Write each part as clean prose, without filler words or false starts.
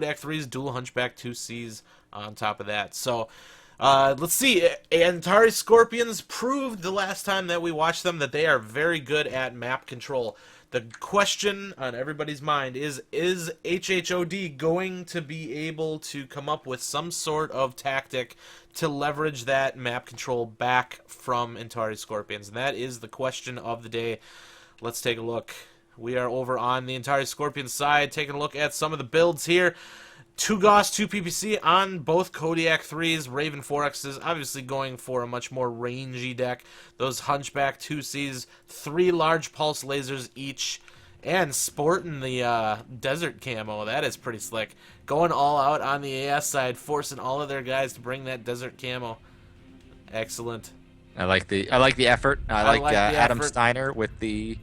Hunchback 3s, dual Hunchback 2Cs on top of that. So, let's see. Atari Scorpions proved the last time that we watched them that they are very good at map control. The question on everybody's mind is HHoD going to be able to come up with some sort of tactic to leverage that map control back from Atari Scorpions? And that is the question of the day. Let's take a look. We are over on the Atari Scorpions side, taking a look at some of the builds here. 2 Gauss, 2 PPC on both Kodiak 3s, Raven 4Xs, obviously going for a much more rangy deck. Those Hunchback 2Cs, 3 large pulse lasers each, and sporting the desert camo. That is pretty slick. Going all out on the AS side, forcing all of their guys to bring that desert camo. Excellent. I like the effort. I like Adam effort. Steiner with the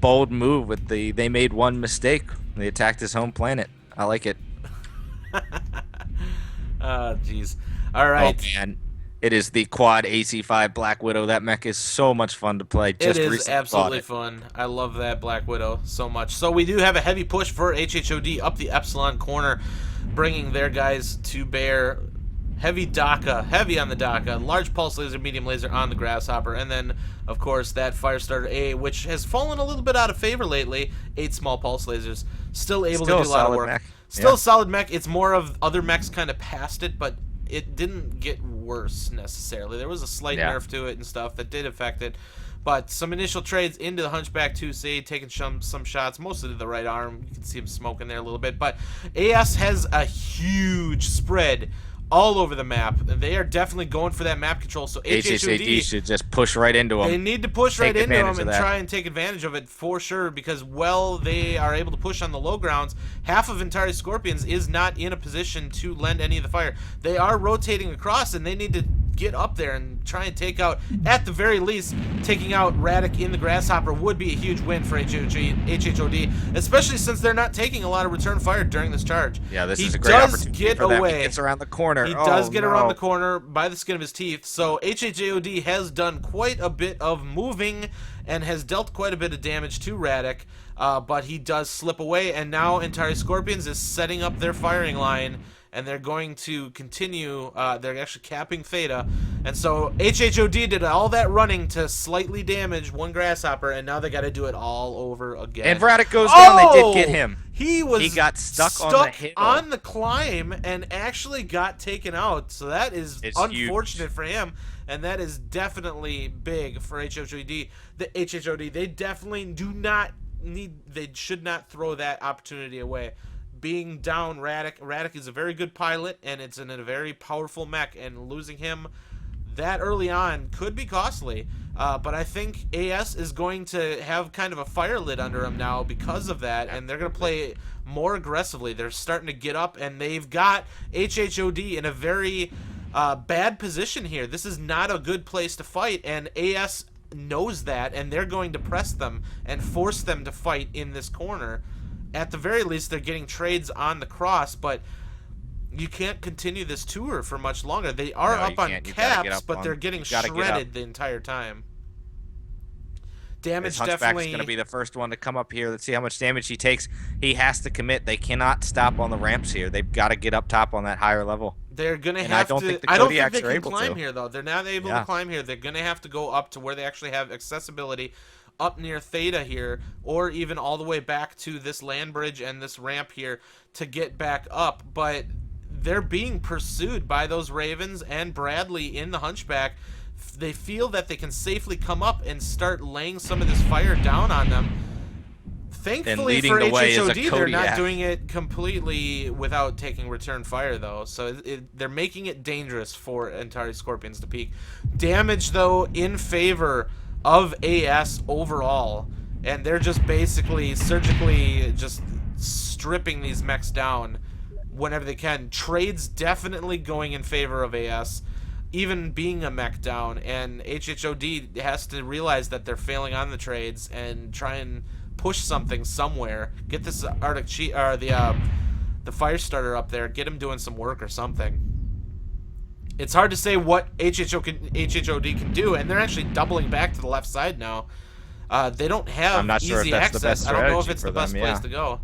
bold move with the they made one mistake. They attacked his home planet. I like it. Oh, jeez. All right. Oh, man. It is the quad AC5 Black Widow. That mech is so much fun to play. It is absolutely fun. I love that Black Widow so much. So we do have a heavy push for HHoD up the Epsilon corner, bringing their guys to bear. Heavy DACA, heavy on the DACA, large pulse laser, medium laser on the Grasshopper, and then, of course, that Firestarter A, which has fallen a little bit out of favor lately. 8 small pulse lasers, still able to do a lot of work. Mech. Still a solid mech. It's more of other mechs kind of past it, but it didn't get worse necessarily. There was a slight nerf to it and stuff that did affect it. But some initial trades into the Hunchback 2C, taking some shots, mostly to the right arm. You can see him smoking there a little bit. But AS has a huge spread all over the map. They are definitely going for that map control. So HHoD should just push right into them. They need to push right into them and try and take advantage of it for sure, because while they are able to push on the low grounds, half of Atari Scorpions is not in a position to lend any of the fire. They are rotating across, and they need to get up there and try and take out, at the very least, taking out Radic in the Grasshopper would be a huge win for HHoD, especially since they're not taking a lot of return fire during this charge. Yeah, this is a great opportunity for them. He gets around the corner. He does get around the corner by the skin of his teeth. So HHoD has done quite a bit of moving and has dealt quite a bit of damage to Radic, but he does slip away, and now Atari Scorpions is setting up their firing line, and they're going to continue. They're actually capping Theta, and so HHoD did all that running to slightly damage one Grasshopper, and now they got to do it all over again. And Radic goes down. They did get him. He got stuck on the hill. on the climb and actually got taken out. So that is unfortunate for him, and that is definitely big for HHoD. The HHoD, they definitely do not need. They should not throw that opportunity away. Being down Radic is a very good pilot, and it's in a very powerful mech, and losing him that early on could be costly. But I think AS is going to have kind of a fire lid under him now because of that, and they're going to play more aggressively. They're starting to get up, and they've got HHoD in a very bad position here. This is not a good place to fight, and AS knows that, and they're going to press them and force them to fight in this corner. At the very least, they're getting trades on the cross, but you can't continue this tour for much longer. They are up on caps, but they're getting shredded the entire time. Damage definitely going to be the first one to come up here. Let's see how much damage he takes. He has to commit. They cannot stop on the ramps here. They've got to get up top on that higher level. They're going to have to. I don't think they can climb here, though. They're not able to climb here. They're going to have to go up to where they actually have accessibility, up near Theta here, or even all the way back to this land bridge and this ramp here to get back up. But they're being pursued by those Ravens and Bradley in the Hunchback. They feel that they can safely come up and start laying some of this fire down on them. Thankfully for HHoD, they're not doing it completely without taking return fire, though. So they're making it dangerous for Atari Scorpions to peek. Damage, though, in favor of AS overall, and they're just basically surgically just stripping these mechs down whenever they can. Trades definitely going in favor of AS, even being a mech down, and HHoD has to realize that they're failing on the trades and try and push something somewhere. Get this Arctic or the Firestarter up there, get him doing some work or something. It's hard to say what HHoD can do, and they're actually doubling back to the left side now. They don't have easy access. I don't know if it's the best place to go.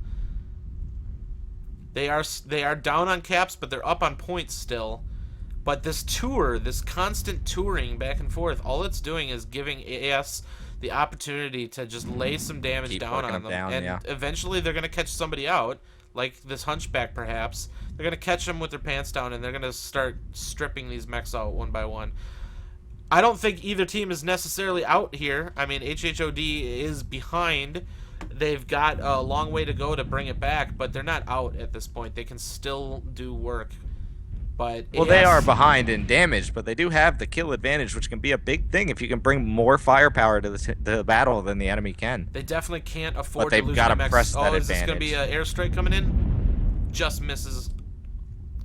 They are down on caps, but they're up on points still. But this constant touring back and forth, all it's doing is giving AS the opportunity to just lay some damage down on them. And eventually they're going to catch somebody out, like this Hunchback perhaps. They're going to catch them with their pants down, and they're going to start stripping these mechs out one by one. I don't think either team is necessarily out here. I mean, HHoD is behind. They've got a long way to go to bring it back, but they're not out at this point. They can still do work. But well, they are behind in damage, but they do have the kill advantage, which can be a big thing if you can bring more firepower to the battle than the enemy can. They definitely can't afford to lose their mechs. Oh, is this going to be an airstrike coming in? Just misses.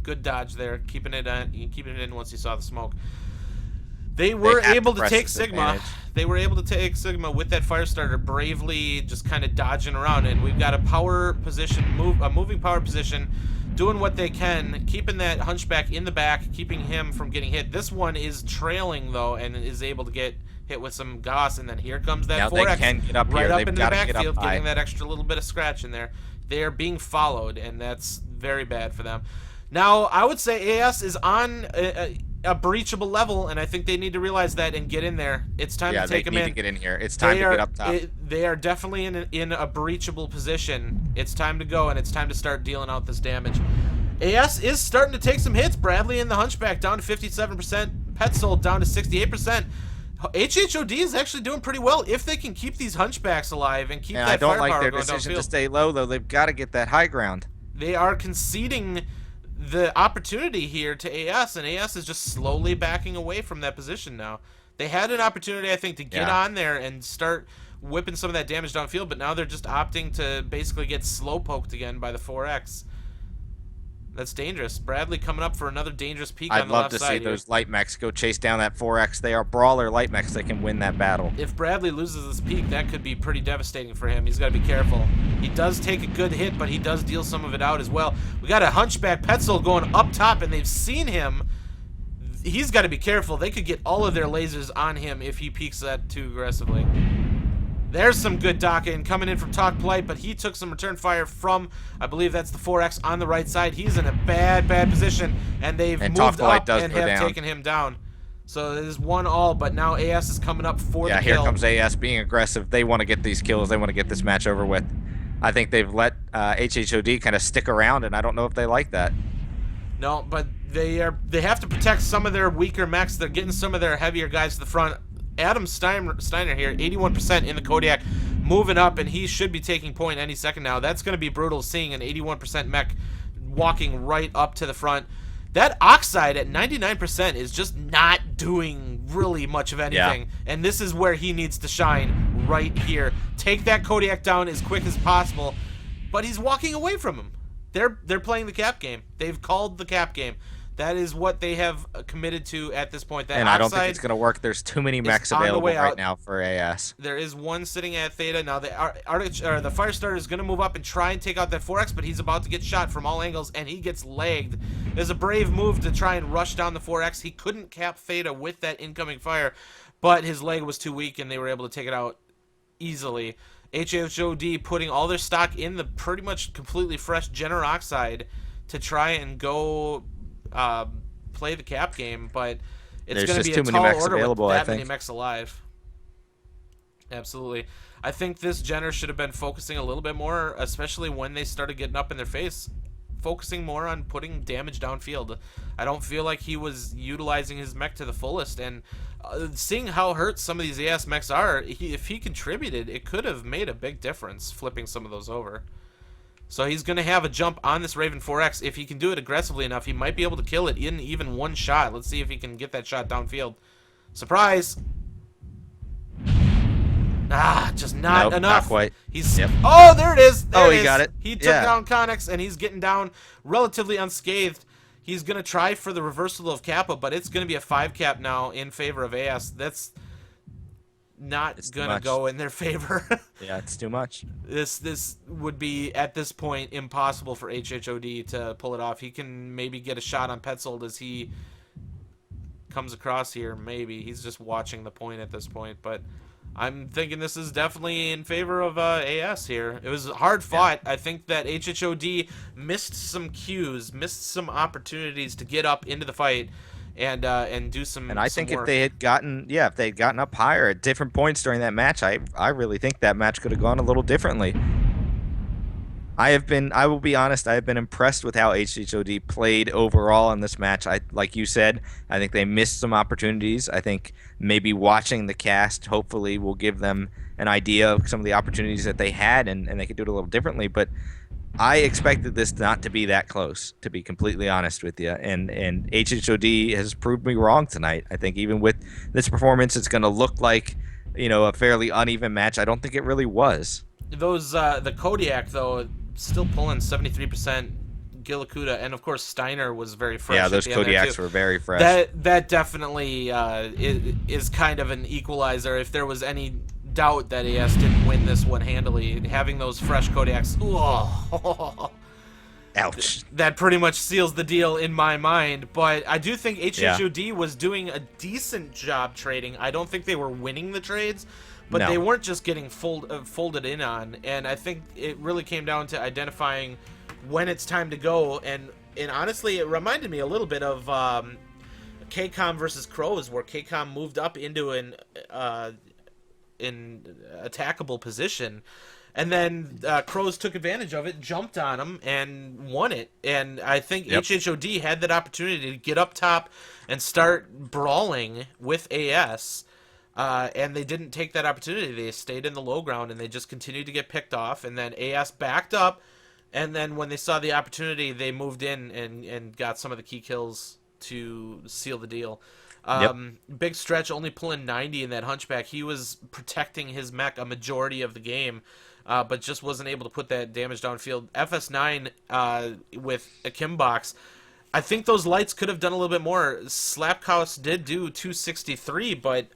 Good dodge there, keeping it in once he saw the smoke. They were able to take Sigma. They were able to take Sigma with that Firestarter, bravely just kind of dodging around. And we've got a moving power position, doing what they can, keeping that Hunchback in the back, keeping him from getting hit. This one is trailing, though, and is able to get hit with some Gauss. And then here comes that 4X they can get up right here. up into the backfield, getting that extra little bit of scratch in there. They are being followed, and that's very bad for them. Now, I would say AS is on a breachable level, and I think they need to realize that and get in there. It's time to take them in. Yeah, they need to get in here. It's time to get up top. They are definitely in a breachable position. It's time to go, and it's time to start dealing out this damage. AS is starting to take some hits. Bradley and the Hunchback down to 57%. Petzold down to 68%. HHoD is actually doing pretty well if they can keep these Hunchbacks alive and keep that firepower going downfield. I don't like their decision to stay low, though. They've got to get that high ground. They are conceding the opportunity here to AS, and AS is just slowly backing away from that position now. They had an opportunity, I think, to get on there and start whipping some of that damage downfield, but now they're just opting to basically get slow poked again by the 4X. That's dangerous. Bradley coming up for another dangerous peak on the left side. I'd love to see those light mechs go chase down that 4X. They are brawler light mechs that can win that battle. If Bradley loses this peak, that could be pretty devastating for him. He's got to be careful. He does take a good hit, but he does deal some of it out as well. We got a Hunchback Petzold going up top, and they've seen him. He's got to be careful. They could get all of their lasers on him if he peeks that too aggressively. There's some good docking coming in from Talk Polite, but he took some return fire from, I believe that's the 4X on the right side. He's in a bad and they've moved up and have taken him down. So it is 1-1, but now AS is coming up for the kill. Yeah, here comes AS being aggressive. They want to get these kills. They want to get this match over with. I think they've let HHoD kind of stick around, and I don't know if they like that. No, but they have to protect some of their weaker mechs. They're getting some of their heavier guys to the front. Adam Steiner here, 81% in the Kodiak, moving up, and he should be taking point any second now. That's going to be brutal, seeing an 81% mech walking right up to the front. That Oxide at 99% is just not doing really much of anything, and this is where he needs to shine right here. Take that Kodiak down as quick as possible, but he's walking away from him. They're playing the cap game. They've called the cap game. That is what they have committed to at this point. That I don't think it's going to work. There's too many mechs available right now for AS. There is one sitting at Theta. Now, the Firestarter is going to move up and try and take out that 4X, but he's about to get shot from all angles, and he gets lagged. There's a brave move to try and rush down the 4X. He couldn't cap Theta with that incoming fire, but his leg was too weak, and they were able to take it out easily. HHoD putting all their stock in the pretty much completely fresh Jenner Oxide to try and go play the cap game, but it's going to be a tall order with that many mechs alive. Absolutely. I think this Jenner should have been focusing a little bit more, especially when they started getting up in their face, focusing more on putting damage downfield. I don't feel like he was utilizing his mech to the fullest, and seeing how hurt some of these AS mechs are, if he contributed, it could have made a big difference flipping some of those over. So he's going to have a jump on this Raven 4X. If he can do it aggressively enough, he might be able to kill it in even one shot. Let's see if he can get that shot downfield. Surprise! Ah, just not enough. Not quite. He's Oh, there it is. There he got it. He took down Connex, and he's getting down relatively unscathed. He's going to try for the reversal of Kappa, but it's going to be a 5 cap now in favor of AS. That's not going to go in their favor. Yeah, it's too much. This would be, at this point, impossible for HHoD to pull it off. He can maybe get a shot on Petzold as he comes across here. Maybe. He's just watching the point at this point, but I'm thinking this is definitely in favor of AS here. It was hard fought. I think that HHoD missed some cues, missed some opportunities to get up into the fight and do some. And I some think work. if they had gotten up higher at different points during that match, I really think that match could have gone a little differently. I will be honest, I have been impressed with how HHoD played overall in this match. Like you said, I think they missed some opportunities. I think maybe watching the cast hopefully will give them an idea of some of the opportunities that they had, and they could do it a little differently. But I expected this not to be that close, to be completely honest with you. And HHoD has proved me wrong tonight. I think even with this performance, it's going to look like, a fairly uneven match. I don't think it really was. Those the Kodiak though, still pulling 73%. Gilakuda and of course Steiner was very fresh. Yeah, those Kodiaks were very fresh. That definitely is kind of an equalizer. If there was any doubt that AS didn't win this one handily, having those fresh Kodiaks, ouch. That pretty much seals the deal in my mind. But I do think HHoD was doing a decent job trading. I don't think they were winning the trades, but they weren't just getting folded in on. And I think it really came down to identifying when it's time to go. And honestly, it reminded me a little bit of KCOM versus Crows, where KCOM moved up into an attackable position. And then Crows took advantage of it, jumped on him, and won it. And I think HHoD had that opportunity to get up top and start brawling with AS. And they didn't take that opportunity. They stayed in the low ground, and they just continued to get picked off. And then AS backed up, and then when they saw the opportunity, they moved in and got some of the key kills to seal the deal. Big Stretch only pulling 90 in that Hunchback. He was protecting his mech a majority of the game, but just wasn't able to put that damage downfield. FS9 with a Kimbox. I think those lights could have done a little bit more. Slapcouse did do 263, but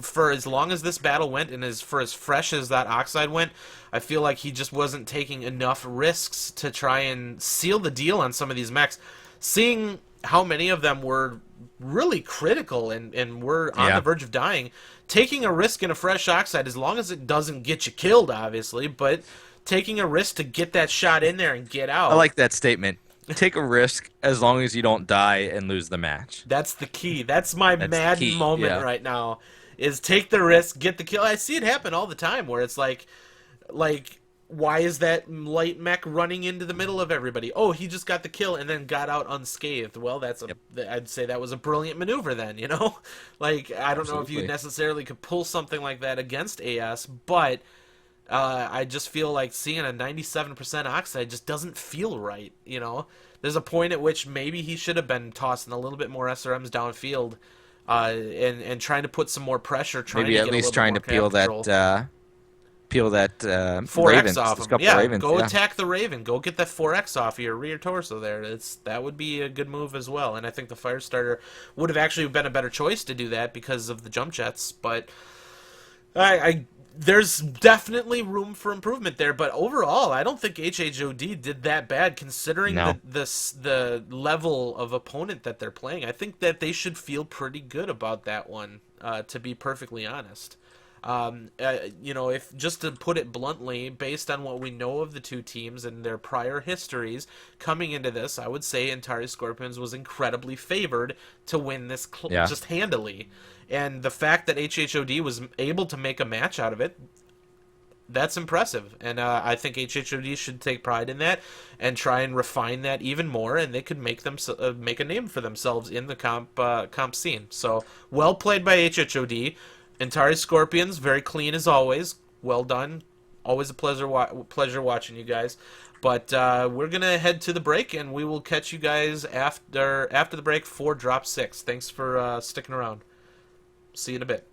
for as long as this battle went and for as fresh as that Oxide went, I feel like he just wasn't taking enough risks to try and seal the deal on some of these mechs. Seeing how many of them were really critical and were on the verge of dying, taking a risk in a fresh Oxide, as long as it doesn't get you killed, obviously, but taking a risk to get that shot in there and get out. I like that statement. Take a risk as long as you don't die and lose the match. That's the key. That's my mad moment right now, is take the risk, get the kill. I see it happen all the time where it's like why is that light mech running into the middle of everybody? Oh, he just got the kill and then got out unscathed. Well, I'd say that was a brilliant maneuver then, Like, I don't know if you necessarily could pull something like that against AS, but I just feel like seeing a 97% Oxide just doesn't feel right, There's a point at which maybe he should have been tossing a little bit more SRMs downfield and trying to put some more pressure, maybe at least trying to peel that 4X Ravens, off him. Ravens, attack the Raven. Go get that 4X off your rear torso there. That would be a good move as well. And I think the Firestarter would have actually been a better choice to do that because of the jump jets. But there's definitely room for improvement there. But overall, I don't think HHoD did that bad considering the level of opponent that they're playing. I think that they should feel pretty good about that one, to be perfectly honest. If just to put it bluntly, based on what we know of the two teams and their prior histories coming into this, I would say Antari Scorpions was incredibly favored to win this just handily. And the fact that HHoD was able to make a match out of it, that's impressive. And I think HHoD should take pride in that and try and refine that even more, and they could make a name for themselves in the comp scene. So, well played by HHoD. Antari Scorpions, very clean as always. Well done. Always a pleasure watching you guys. But we're going to head to the break, and we will catch you guys after the break for Drop 6. Thanks for sticking around. See you in a bit.